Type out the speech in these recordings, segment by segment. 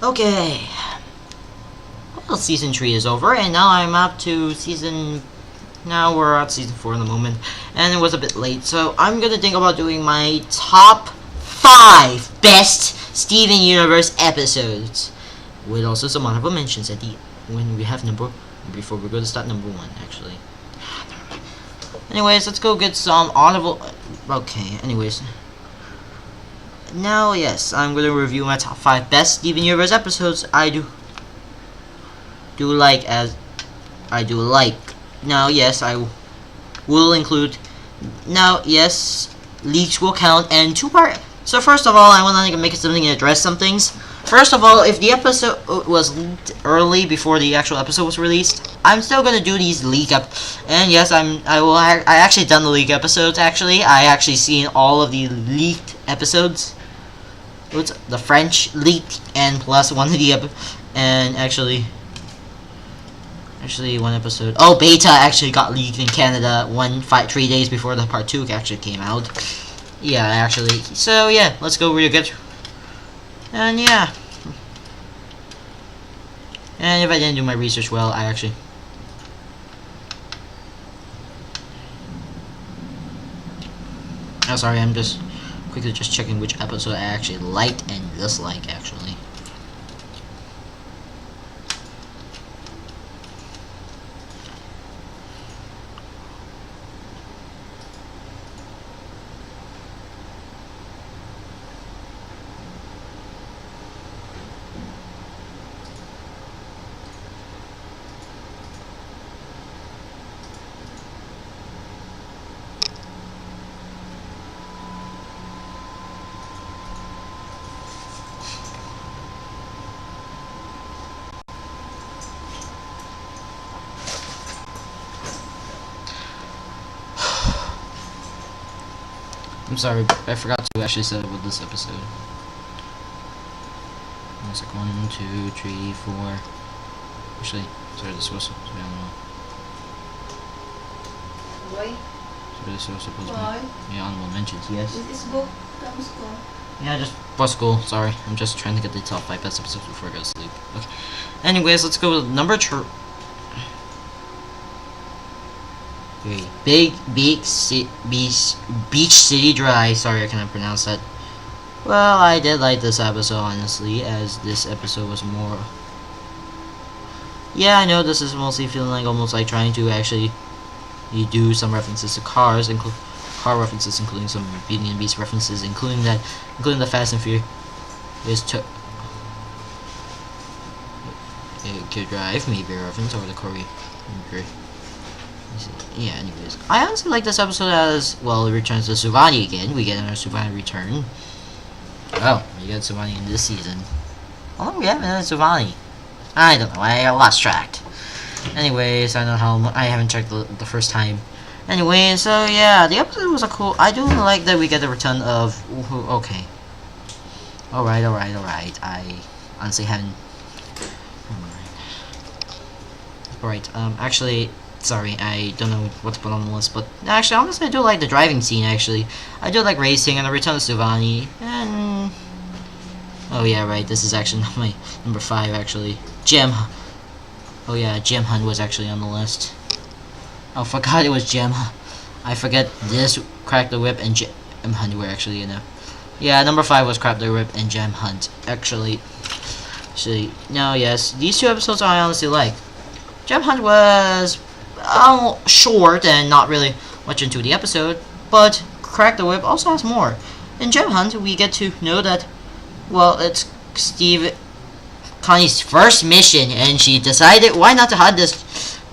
Okay. Well, season 3 is over, and now I'm up to now we're at season 4 in the moment, and it was a bit late, so I'm gonna think about doing my top 5 best Steven Universe episodes, with also some honorable mentions at the when we have before we go to start number 1, actually. Anyways, let's go get some honorable. Okay. Anyways. Now, yes, I'm gonna review my top 5 best Steven Universe episodes. I do like. Now, yes, I will include. Now, yes, leaks will count and 2-part. So first of all, I want to make something and address some things. First of all, if the episode was leaked early before the actual episode was released, I'm still gonna do these leak up. And yes, I actually done the leak episodes. Actually, I actually seen all of the leaked episodes. What's the French leaked and plus one of the and actually one episode. Oh, beta actually got leaked in Canada 3 days before the part 2 actually came out. Yeah, actually. So yeah, let's go real good. And yeah. And if I didn't do my research well, I actually. Oh, sorry, I'm just quickly checking which episode I actually liked and disliked, actually. I'm sorry, I forgot to actually set up with this episode. It's like 1, 2, 3, 4. Actually, sorry, this was supposed to be on the. Why? So this was supposed to be honorable mentions, yes. With this book comes to. Yeah, just for school. Sorry, I'm just trying to get the top 5 best episodes before I go to sleep. Okay. Anyways, let's go with number 3. Beach City Dry. Sorry, I cannot pronounce that. Well, I did like this episode, honestly, as this episode was more. Yeah, I know this is mostly feeling like almost like trying to actually do some references to cars, car references, including some Beauty and Beast references, including the Fast and Furious Tokyo Drive, maybe a reference, or the Korean. Yeah, anyways. I honestly like this episode as, well, it returns to Suvani again. We get another Suvani return. Oh, we get Suvani in this season. How long we have another Suvani? I don't know, I lost track. Anyways, I don't know how I haven't checked the first time. Anyway, so yeah, the episode was a cool. I do like that we get the return of. Okay. Alright. I honestly haven't. Alright, actually. Sorry, I don't know what to put on the list, but actually, honestly, I do like the driving scene, actually. I do like racing and the return of Suvani, and. Oh, yeah, right, this is actually my number 5, actually. Gem. Oh, yeah, Gem Hunt was actually on the list. Oh, forgot it was Gem. I forget this, Crack the Whip, and Gem Hunt were actually, you know. Yeah, number 5 was Crack the Whip and Gem Hunt, actually. No, yes, these 2 episodes I honestly like. Gem Hunt was. Short and not really much into the episode, but Crack the Whip also has more. In Gem Hunt, we get to know that, well, it's Connie's first mission, and she decided why not to hunt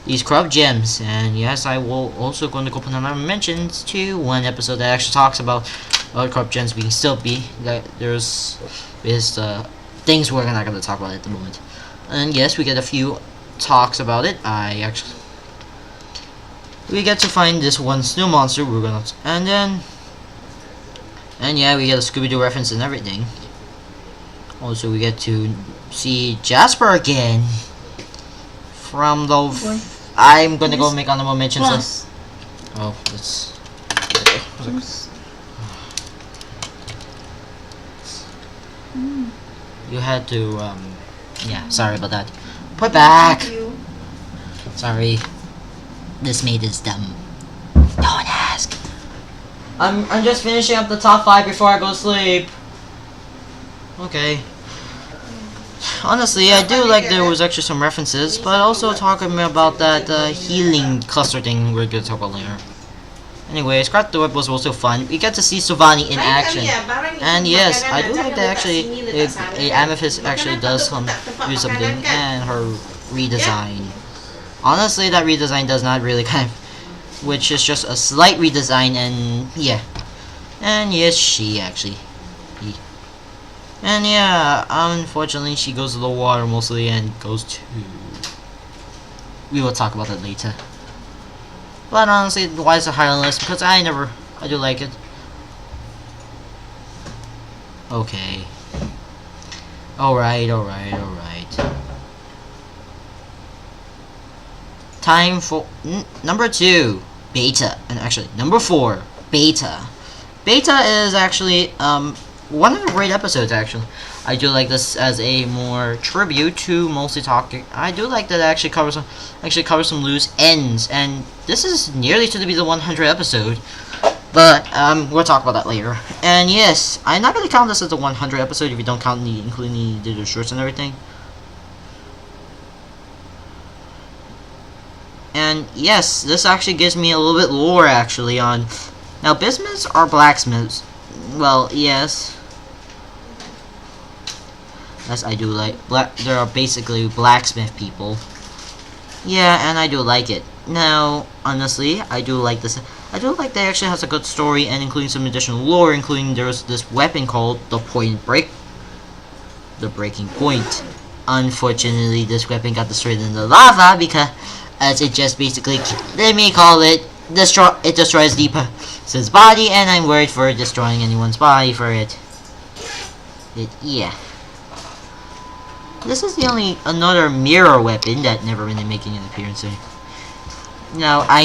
these corrupt gems. And yes, I will also going to go put another mentions to one episode that actually talks about corrupt gems being there's things we're not going to talk about at the moment. And yes, we get a few talks about it. We get to find this one snow monster. And yeah, we get a Scooby-Doo reference and everything. Also, we get to see Jasper again. From the. I'm gonna go make honorable mentions. Oh, it's. You had to, yeah, sorry about that. Put back! Sorry. This maid is dumb. Don't ask. I'm just finishing up the top 5 before I go to sleep. Okay. Honestly, I do like there was actually some references, but also talking about that healing cluster thing we're gonna talk about later. Anyway, Scrap the Whip was also fun. We get to see Sovani in action. And yes, I do like that actually Amethyst actually does do something, and her redesign. Honestly, that redesign does not really which is just a slight redesign, and yeah. And yes, she actually. And yeah, unfortunately she goes to the water mostly and goes to... We will talk about that later. But honestly, why is it higher on the list? Because I do like it. Okay. Alright. Time for number 2, Beta. And actually, number 4, Beta. Beta is actually, one of the great episodes, actually. I do like this as a more tribute to mostly talking. I do like that it actually covers some loose ends, and this is nearly to be the 100 episode. But we'll talk about that later. And yes, I'm not gonna count this as the 100 episode if you don't count including the shorts and everything. And yes, this actually gives me a little bit lore actually on. Now, bismuths are blacksmiths. Well, yes. Yes, I do like there are basically blacksmith people. Yeah, and I do like it. Now, honestly, I do like this. I do like that it actually has a good story and including some additional lore, including there's this weapon called the Breaking Point. Unfortunately, this weapon got destroyed in the lava because, as it just basically, let me call it, it destroys the person's body, and I'm worried for destroying anyone's body for it. Yeah. This is another mirror weapon that never really making an appearance here. Now, I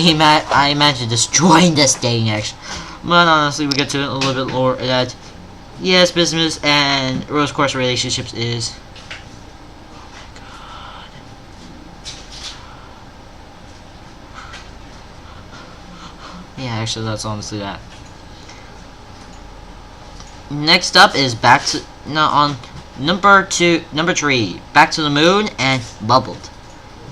imagine destroying this thing, actually. But honestly, we get to a little bit more that, yes, business and Rose Quartz relationships is... Oh my god. Yeah, actually, that's honestly that. Next up is number 3, Back to the Moon and Bubbled.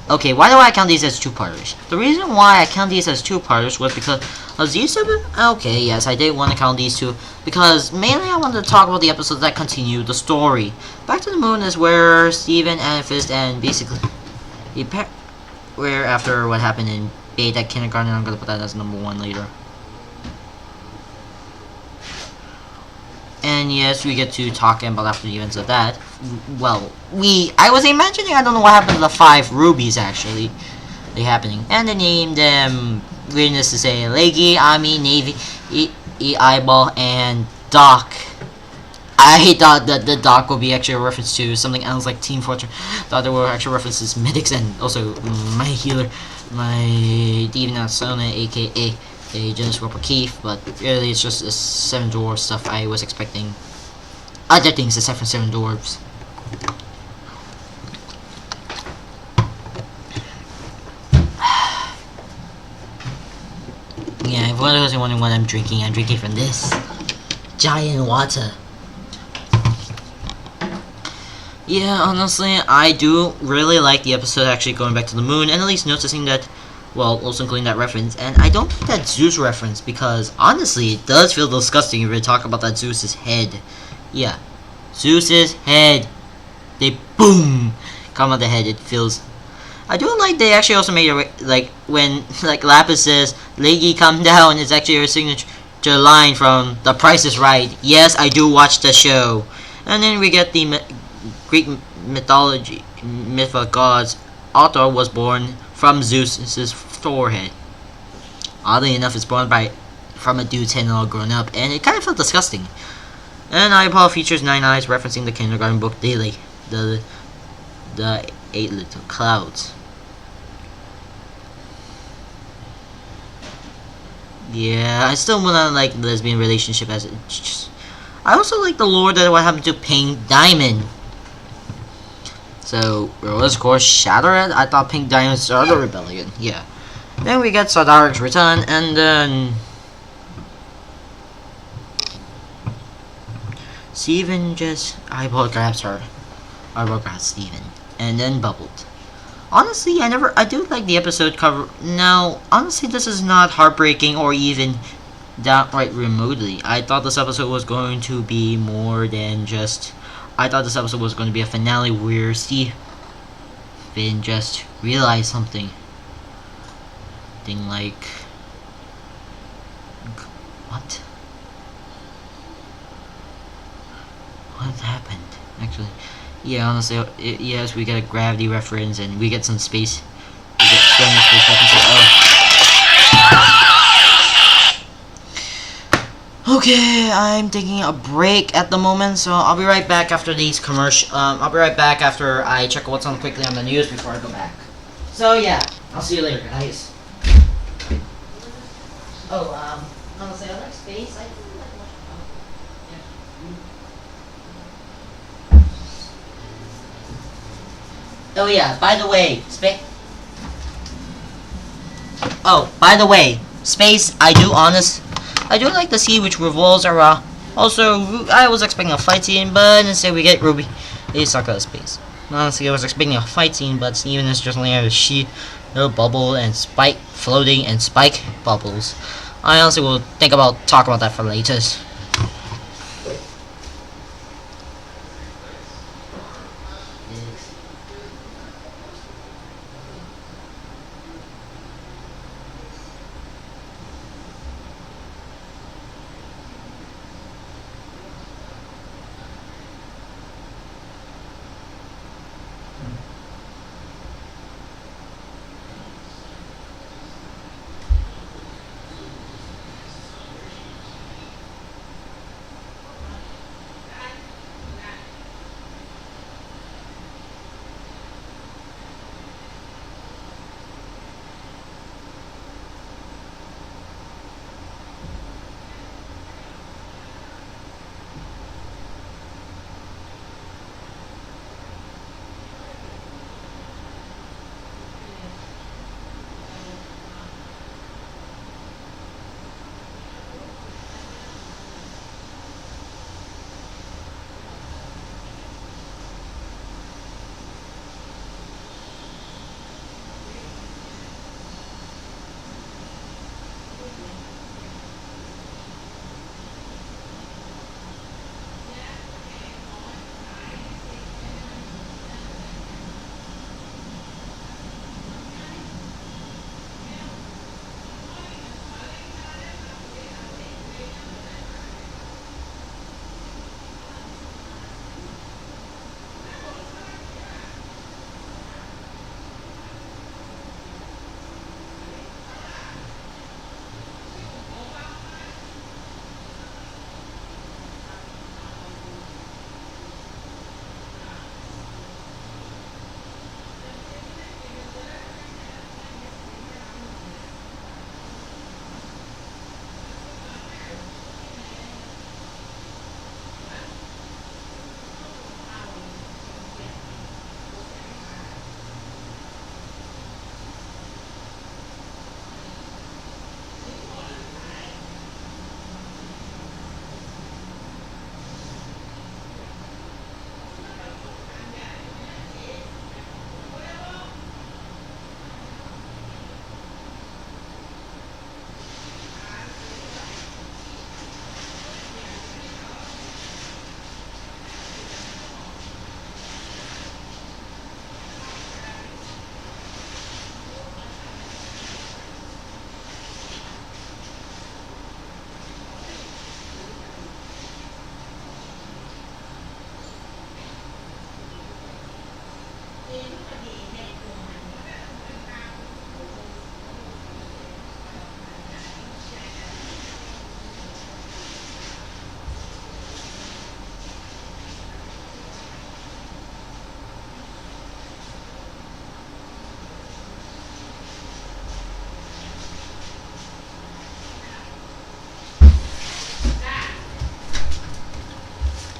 Okay, why do I count these as 2-parters? The reason why I count these as 2-parters was because of these two. Okay, yes, I did want to count these two because mainly I wanted to talk about the episodes that continue the story. Back to the Moon is where Steven, Amethyst, and basically where after what happened in Beta Kindergarten, I'm gonna put that as number 1 later. And yes, we get to talking about after the events of that. Well, I was imagining, I don't know what happened to the 5 rubies actually. They happening. And they named them, weirdness to say, Leggy, Ami, Navy, Eyeball, and Doc. I thought that the Doc would be actually a reference to something else like Team Fortress. Thought there were actual references medics and also my healer, my Demon Asona, aka Jonas Roper Keith, but really it's just a 7 Dwarves stuff. I was expecting other things aside from 7 Dwarves. Yeah, if one of those are wondering what I'm drinking from this giant water. Yeah, honestly, I do really like the episode actually going back to the moon, and at least noticing that, well, also including that reference. And I don't think that Zeus reference, because honestly, it does feel disgusting if we talk about that Zeus's head. Yeah, Zeus's head. They boom come on the head. It feels. I do like they actually also made it like when like Lapis says, "Leggy, come down." It's actually her signature line from The Price is Right. Yes, I do watch the show. And then we get the Greek myth of gods. Arthur was born from Zeus's forehead. Oddly enough, it's born from a dude's head and all grown up, and it kind of felt disgusting. And Eyeball features 9 eyes, referencing the kindergarten book daily, the 8 little clouds. Yeah, I still wanna like lesbian relationship as it. I also like the lore that what happened to Pink Diamond. So it was of course Shattered. I thought Pink Diamond started the rebellion. Yeah. Then we get Sadaric's return, and then Steven just eyeball grabs her. Eyeball grabs Steven, and then bubbled. Honestly, I do like the episode cover. Now, honestly, this is not heartbreaking or even downright remotely. I thought this episode was going to be more than just. I thought this episode was going to be a finale where Steven just realized something. Thing like. What? What happened? Actually. Yeah, honestly, yes, we get a gravity reference and we get some space. We get so much space references. Okay, I'm taking a break at the moment, so I'll be right back after these commercial. I'll be right back after I check what's on quickly on the news before I go back. So yeah, I'll see you later, guys. Oh, honestly, I like space. I really like Oh yeah, by the way, space, I do like the sea which revolves around. Also, I was expecting a fight scene, but instead we get Ruby. They suck out of space. Honestly, I was expecting a fight scene, but Steven is just laying out a sheet, no bubble, and spike floating, and spike bubbles. I honestly will talk about that for later.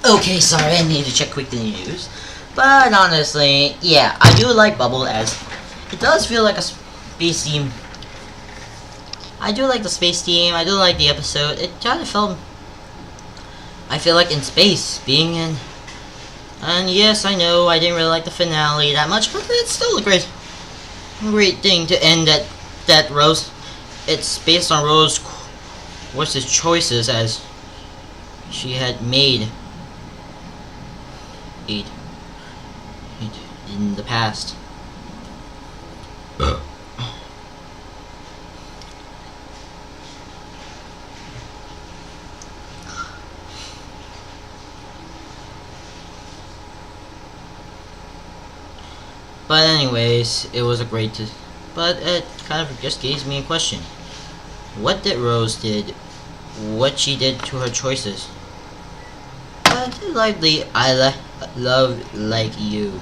Okay, sorry, I need to check quick the news. But honestly, yeah, I do like Bubble as it does feel like a space theme. I do like the space theme. I do like the episode. It kind of felt, I feel like in space, being in. And yes, I know I didn't really like the finale that much, but it's still a great thing to end that Rose. It's based on Rose's choices as she had made it in the past. But anyways, it was a great. But it kind of just gives me a question. What did Rose did? What she did to her choices? I did like the love like you,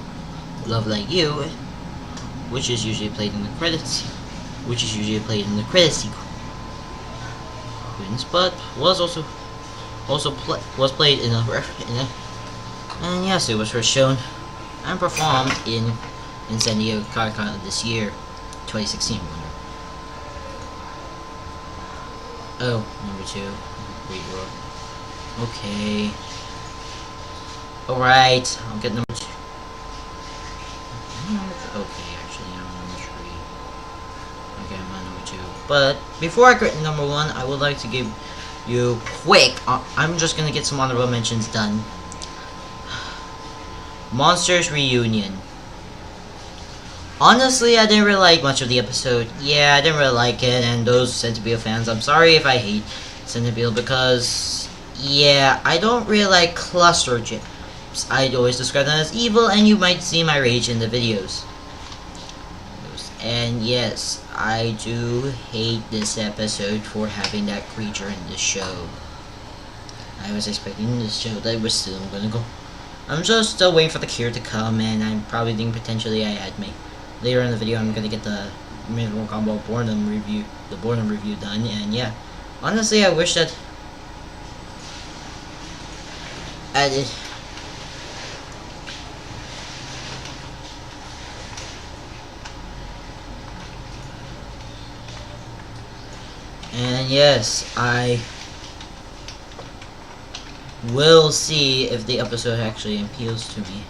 which is usually played in the credits, sequence, but was played in a and yes, it was first shown and performed in San Diego Comic-Con this year, 2016. Oh, number 2. Wait, okay. Alright, I'll get number 2. Okay, actually, I'm number 3. Okay, I'm on number 2. But before I get number 1, I would like to give you quick. I'm just gonna get some honorable mentions done. Monsters Reunion. Honestly, I didn't really like much of the episode. Yeah, I didn't really like it, and those Centipede fans, I'm sorry if I hate Centipede because, yeah, I don't really like cluster gyms. I'd always describe them as evil, and you might see my rage in the videos. And yes, I do hate this episode for having that creature in the show. I was expecting this show that was still gonna go. I'm just still waiting for the cure to come, and I'm probably thinking potentially I had me. Later in the video, I'm gonna get the Mortal Kombat Boredom review, done, and yeah, honestly, I wish that I did. And yes, I will see if the episode actually appeals to me.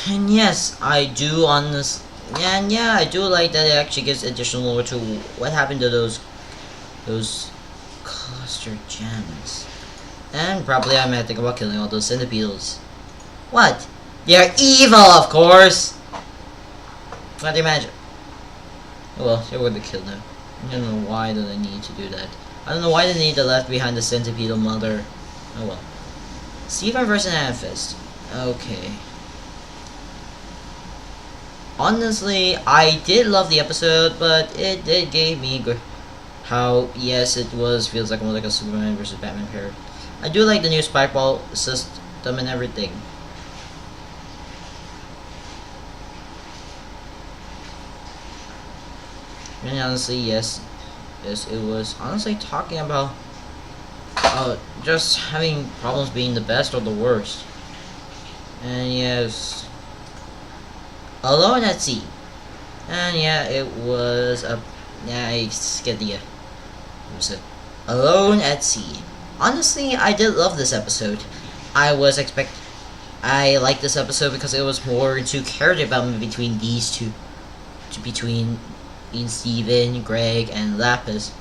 And yes, I do on this, and yeah, I do like that it actually gives additional lore to what happened to those cluster gems. And probably I might think about killing all those centipedes. What? They're evil, of course! What do you imagine? Well, they would have killed them. I don't know why do they need to do that. I don't know why they need to left behind the centipedal mother. Oh well. Steven vs. Amethyst. Okay. Honestly, I did love the episode, but it did give me how, yes, it feels like more like a Superman versus Batman pair. I do like the new spike ball system and everything. And honestly, yes, it was honestly talking about just having problems being the best or the worst. And yes, Alone at Sea. And yeah, it was a I get the it was Alone at Sea. Honestly, I did love this episode. I liked this episode because it was more into character development between these two, between Steven, Greg, and Lapis.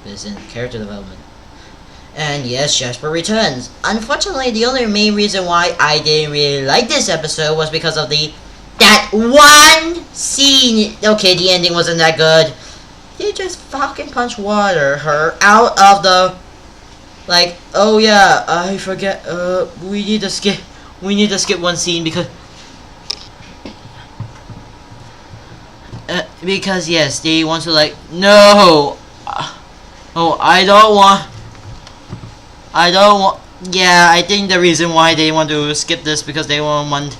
This in character development. And yes, Jasper returns. Unfortunately, the only main reason why I didn't really like this episode was because of that one scene. Okay, the ending wasn't that good. They just fucking punch her out of the, like, oh yeah, I forget, we need to skip one scene because yes, they want to, like, no, oh, I don't want, yeah, I think the reason why they want to skip this because they want,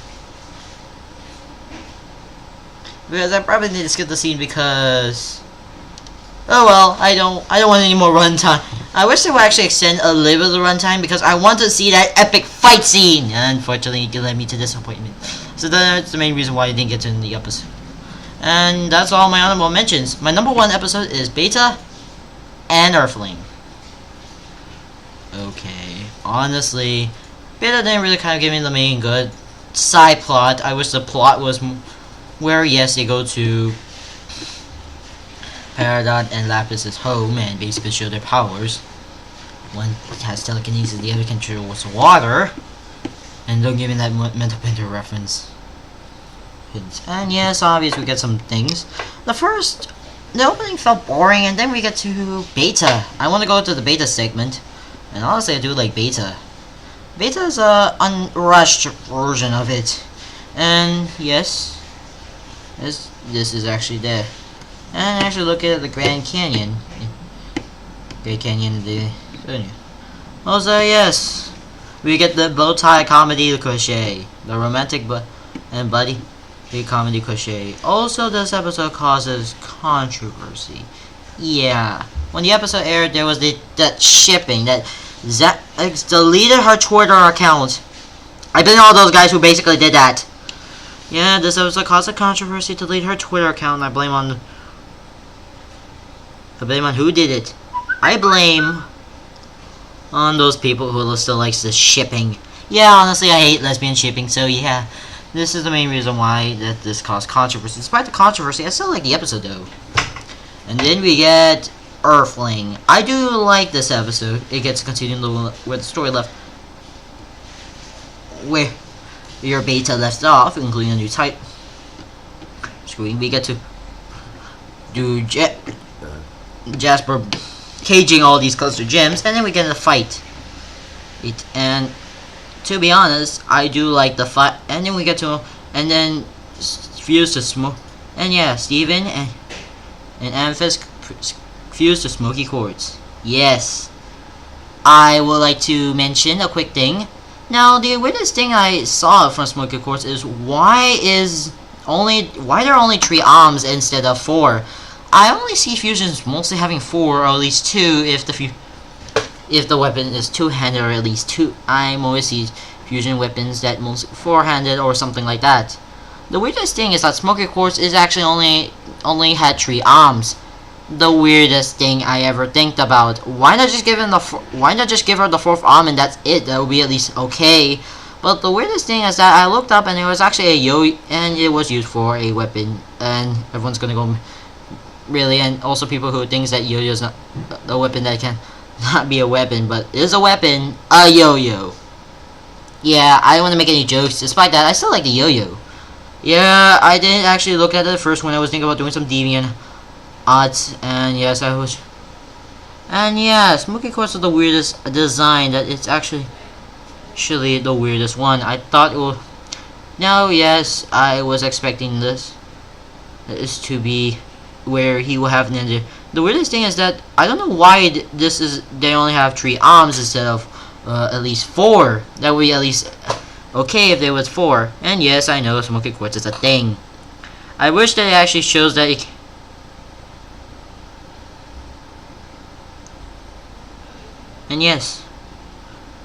because I probably need to skip the scene because Oh well, I don't want any more runtime. I wish they would actually extend a little bit of the runtime because I want to see that epic fight scene. And unfortunately, it led me to disappointment. So that's the main reason why I didn't get to in the episode. And that's all my honorable mentions. My number one episode is Beta and Earthling. Okay, honestly, Beta didn't really kind of give me the main good side plot. I wish the plot was where, yes, they go to Peridot and Lapis's home and basically show their powers. One has telekinesis, the other controls water. And don't give me that mental printer reference. And yes, obviously we get some things. The opening felt boring, and then we get to Beta. I want to go to the Beta segment. And honestly, I do like Beta. Beta is a unrushed version of it. And yes, this is actually there. And actually look at the Grand Canyon. Great Canyon of the Sonia. Also, yes, we get the bow tie comedy cliche. The romantic and buddy comedy cliche. Also, this episode causes controversy. Yeah. When the episode aired, there was that shipping that Zax deleted her Twitter account. I blame all those guys who basically did that. Yeah, this episode caused a controversy to delete her Twitter account, and I blame on who did it. I blame on those people who still likes the shipping. Yeah, honestly, I hate lesbian shipping, so yeah. This is the main reason why that this caused controversy. Despite the controversy, I still like the episode though. And then we get Earthling. I do like this episode. It gets to continue where the story left. Where your Beta left off, including a new type screen. We get to do Jasper caging all these cluster gems, and then we get a fight. And to be honest, I do like the fight. And then we get to, and then fuse to smoke. And yeah, Steven and Amethyst fuse to Smoky Quartz. Yes. I would like to mention a quick thing. Now, the weirdest thing I saw from Smoky Quartz is why there are only 3 arms instead of 4. I only see fusions mostly having 4 or at least 2 if the weapon is 2-handed or at least 2. I always see fusion weapons that mostly 4-handed or something like that. The weirdest thing is that Smoky Quartz is actually only had 3 arms. The weirdest thing I ever think about. Why not just give her the 4th arm and that's it? That would be at least okay. But the weirdest thing is that I looked up and it was actually a yo, and it was used for a weapon, and everyone's gonna go really, and also people who thinks that yo-yo is not a weapon that can not be a weapon, but is a weapon, a yo-yo. Yeah, I don't want to make any jokes. Despite that, I still like the yo-yo. Yeah, I didn't actually look at it at first when I was thinking about doing some deviant odds, and yes, I was. And yeah, Smoky Quartz is the weirdest design. That it's actually the weirdest one. I thought it would. Now, yes, I was expecting this to be where he will have ninja. The weirdest thing is that I don't know why they only have 3 arms instead of at least 4. That would be at least okay if there was 4. And yes, I know Smoky Quartz is a thing. I wish that it actually shows that it. And yes,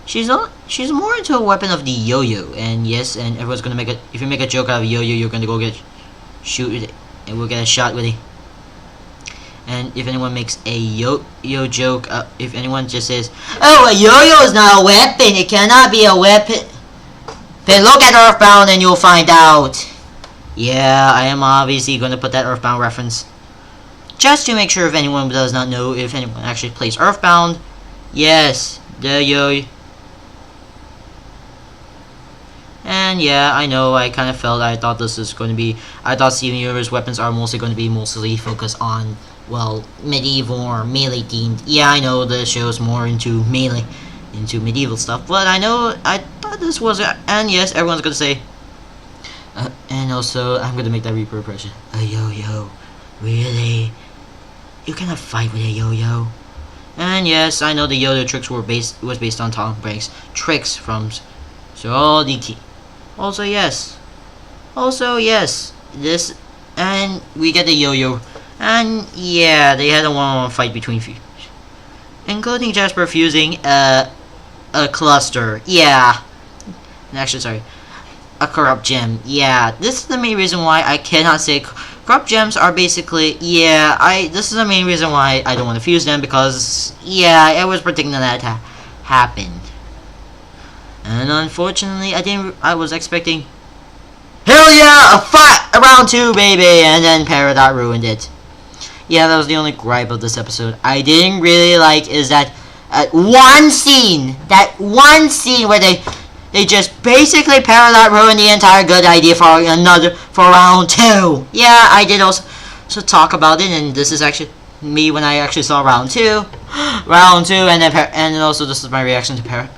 she's more into a weapon of the yo-yo. And yes, and everyone's gonna make it. If you make a joke out of a yo-yo, you're gonna go shoot it, and we'll get a shot with it. And if anyone makes a yo-yo joke, if anyone just says, "Oh, a yo-yo is not a weapon. It cannot be a weapon," then look at Earthbound and you'll find out. Yeah, I am obviously gonna put that Earthbound reference just to make sure if anyone does not know, if anyone actually plays Earthbound. Yes, the yo. And yeah, I know, I kind of felt, I thought this is going to be, I thought Steven Universe weapons are mostly going to be mostly focused on, well, medieval or melee themed. Yeah, I know the show's more into melee, into medieval stuff, but I thought this was, and yes, everyone's going to say, and also, I'm going to make that Reaper impression. A yo-yo, really? You cannot fight with a yo-yo. And yes, I know the yo-yo tricks was based on Tom Brank's tricks from So the key. Also yes, this, and we get the yo-yo And yeah, they had a one-on-one fight between including Jasper fusing a cluster. Yeah. Actually, sorry. A corrupt gem. Yeah, this is the main reason why I cannot say corrupt gems are basically, this is the main reason why I don't want to fuse them, because yeah, I was predicting that happened. And unfortunately, I was expecting, hell yeah, a fight round 2, baby, and then Peridot ruined it. Yeah, that was the only gripe of this episode. I didn't really like is that one scene where they just basically Peridot ruined the entire good idea for round 2. Yeah, I did also talk about it, and this is actually me when I actually saw round 2, and then also this is my reaction to Peridot.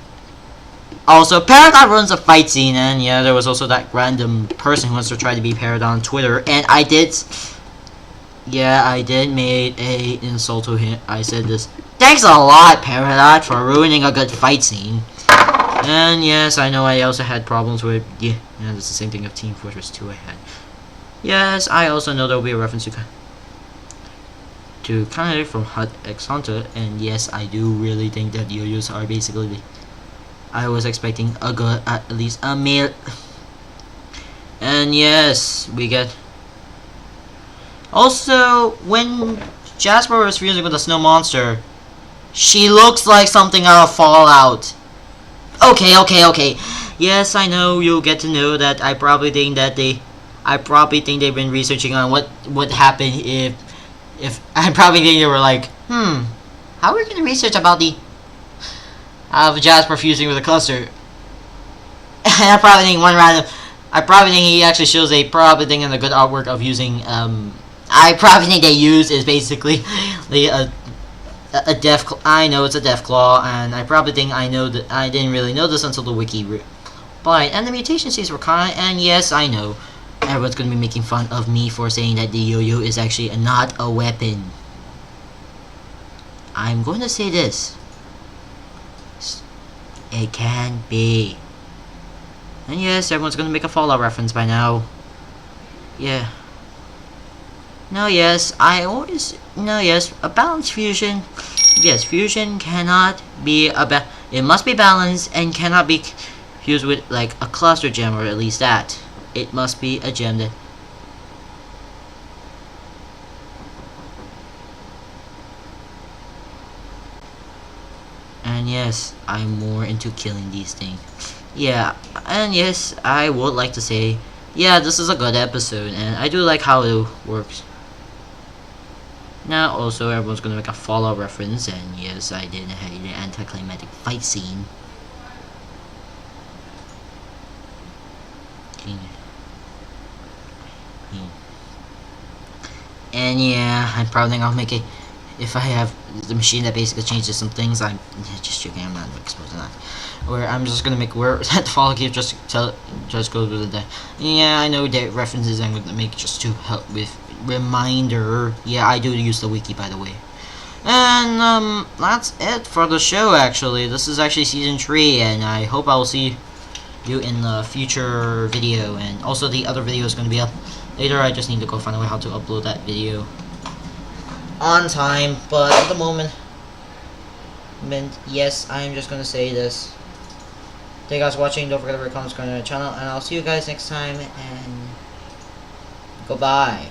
Also, Peridot ruins a fight scene, and yeah, there was also that random person who wants to try to be Peridot on Twitter, and I did made a insult to him. I said this. Thanks a lot, Peridot, for ruining a good fight scene. And yes, I know I also had problems with that's the same thing of Team Fortress 2 I had. Yes, I also know there will be a reference to Kanade from Hut X Hunter, and yes, I do really think that yo-yos are basically I was expecting a good, at least a male. And yes, we get. Also, when Jasper was fusing with the snow monster, she looks like something out of Fallout. Okay. Yes, I know you'll get to know that. I probably think they've been researching on what would happen if I probably think they were like, how are we gonna research about the Jasper fusing with a cluster? I probably think he actually shows a probably thing in the good artwork of using I probably think they use is basically a death claw. I know it's a death claw, and I probably think I know that I didn't really know this until the wiki. But and the mutation seeds were kind, and yes, I know everyone's gonna be making fun of me for saying that the yo-yo is actually not a weapon. I'm going to say this. It can be. And yes, everyone's gonna make a Fallout reference by now. Yeah. No, yes, a balanced fusion. Yes, fusion cannot be it must be balanced and cannot be fused with like a cluster gem, or at least that. It must be a gem that. And yes, I'm more into killing these things. Yeah, and yes, I would like to say, yeah, this is a good episode, and I do like how it works. Now, also, everyone's gonna make a Fallout reference, and yes, I did have the anticlimactic fight scene. And yeah, I'm probably gonna make it if I have the machine that basically changes some things. I'm just joking. I'm not exposing that. Or I'm just gonna make where that Fallout keep just goes with it. Yeah, I know that references I'm gonna make just to help with reminder. Yeah, I do use the wiki, by the way. And that's it for the show. Actually, this is actually season 3, and I hope I will see you in the future video. And also, the other video is going to be up later. I just need to go find a way how to upload that video on time. But at the moment, yes, I'm just gonna say this. Thank you guys for watching. Don't forget to rate, comment, subscribe to the channel, and I'll see you guys next time. And goodbye.